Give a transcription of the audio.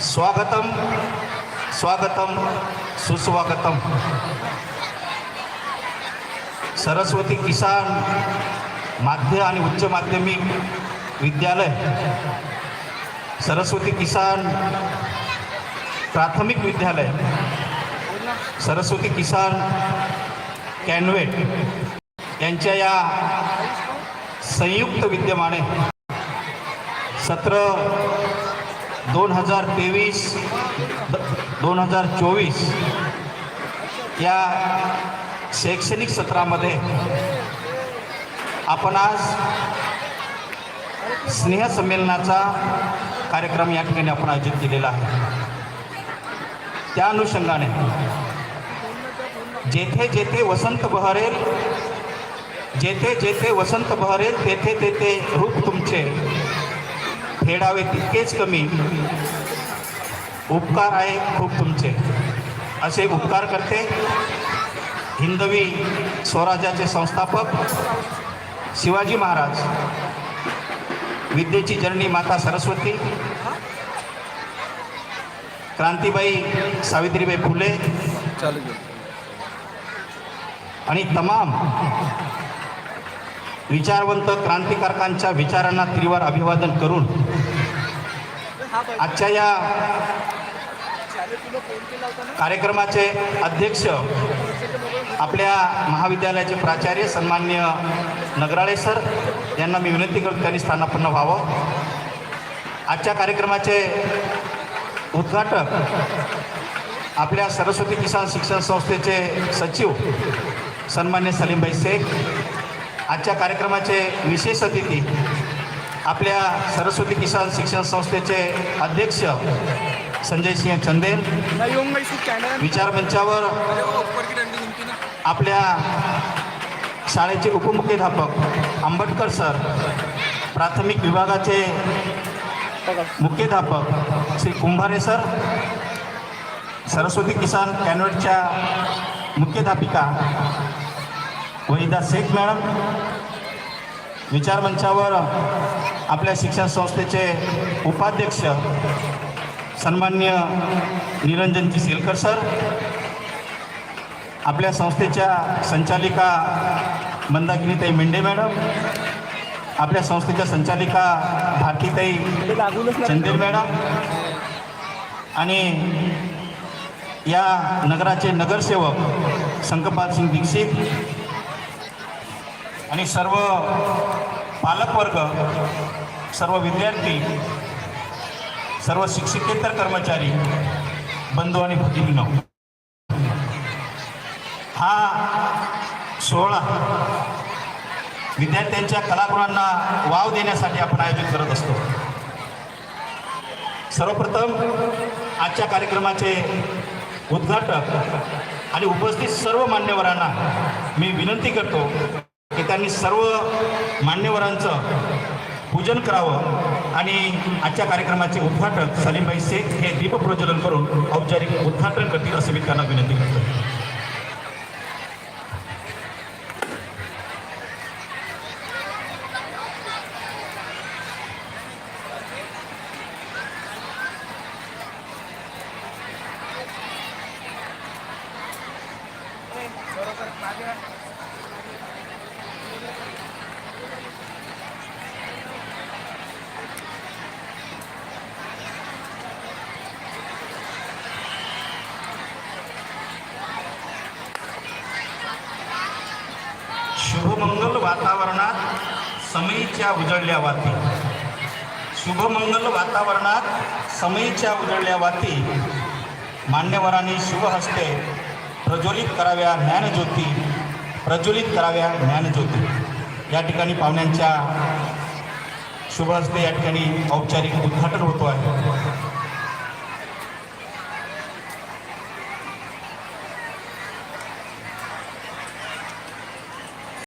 स्वागतम स्वागतम सुस्वागतम। सरस्वती किसान माध्य आणि उच्च माध्यमिक विद्यालय, सरस्वती किसान प्राथमिक विद्यालय, सरस्वती किसान कॅन्वेट यांच्या या संयुक्त विद्यमाने सत्र 2023-2024 या शैक्षणिक सत्रामध्ये आपण आज स्नेहसंमेलनाचा कार्यक्रम या ठिकाणी आपण आयोजित केलेला आहे। त्या अनुषंगाने जेथे जेथे वसंत बहरेल, जेथे जेथे वसंत बहरेल, तेथे तेथे रूप तुमचे फेडावे तितकेच कमी, उपकार आहे खूप तुमचे, असे उपकार करते हिंदवी स्वराज्याचे संस्थापक शिवाजी महाराज, विद्येची जननी माता सरस्वती, क्रांतीबाई सावित्रीबाई फुले आणि तमाम विचारवंत क्रांतिकारकांच्या विचारांना त्रिवार अभिवादन करून आजच्या या कार्यक्रमाचे अध्यक्ष आपल्या महाविद्यालयाचे प्राचार्य सन्माननीय नगराळे सर यांना मी विनंती करतो त्यांनी स्थानापन्न व्हावं। आजच्या कार्यक्रमाचे उद्घाटक आपल्या सरस्वती किसान शिक्षण संस्थेचे सचिव सन्मान्य सलीमभाई शेख, आजच्या कार्यक्रमाचे विशेष अतिथी आपल्या सरस्वती किसान शिक्षण संस्थेचे अध्यक्ष संजय सिंह चंदेल, विचार मंचावर आपल्या शाळेचे उपमुख्याध्यापक आंबटकर सर, प्राथमिक विभागाचे मुख्याध्यापक श्री कुंभारे सर, सरस्वती किसान कॅन्वेटच्या मुख्याध्यापिका वहिदा शेख मॅडम, विचार मंचावर आपल्या शिक्षण संस्थेचे उपाध्यक्ष सन्माननीय निरंजनजी सेलकर सर, आपल्या संस्थेच्या संचालिका मंदाकिनीताई मेंढे मॅडम, आपल्या संस्थेच्या संचालिका भारतीताई चंदेल मॅडम आणि या नगराचे नगरसेवक शंकरपाल सिंग दीक्षित आणि सर्व पालकवर्ग, सर्व विद्यार्थी, सर्व शिक्षकेतर कर्मचारी बंधू आणि भगिनींनो, हा सोहळा विद्यार्थ्यांच्या कलागुणांना वाव देण्यासाठी आपण आयोजित करत असतो। सर्वप्रथम आजच्या कार्यक्रमाचे उद्घाटक आणि उपस्थित सर्व मान्यवरांना मी विनंती करतो की त्यांनी सर्व मान्यवरांचं पूजन करावं आणि आजच्या कार्यक्रमाचे उद्घाटक सलीमभाई शेख हे दीपप्रज्वलन करून औपचारिक उद्घाटन करतील असे मी त्यांना विनंती करतो। शुभमंगल वातावरणात समयीच्या उजळल्या वाती, शुभमंगल वातावरणात समयीच्या उजळल्या वाती, मान्यवरांनी शुभहस्ते प्रज्वलित कराव्या ज्ञानज्योती, प्रज्वलित कराव्या ज्ञानज्योती। या ठिकाणी पाहुण्यांच्या शुभहस्ते या ठिकाणी औपचारिक उद्घाटन होतो आहे।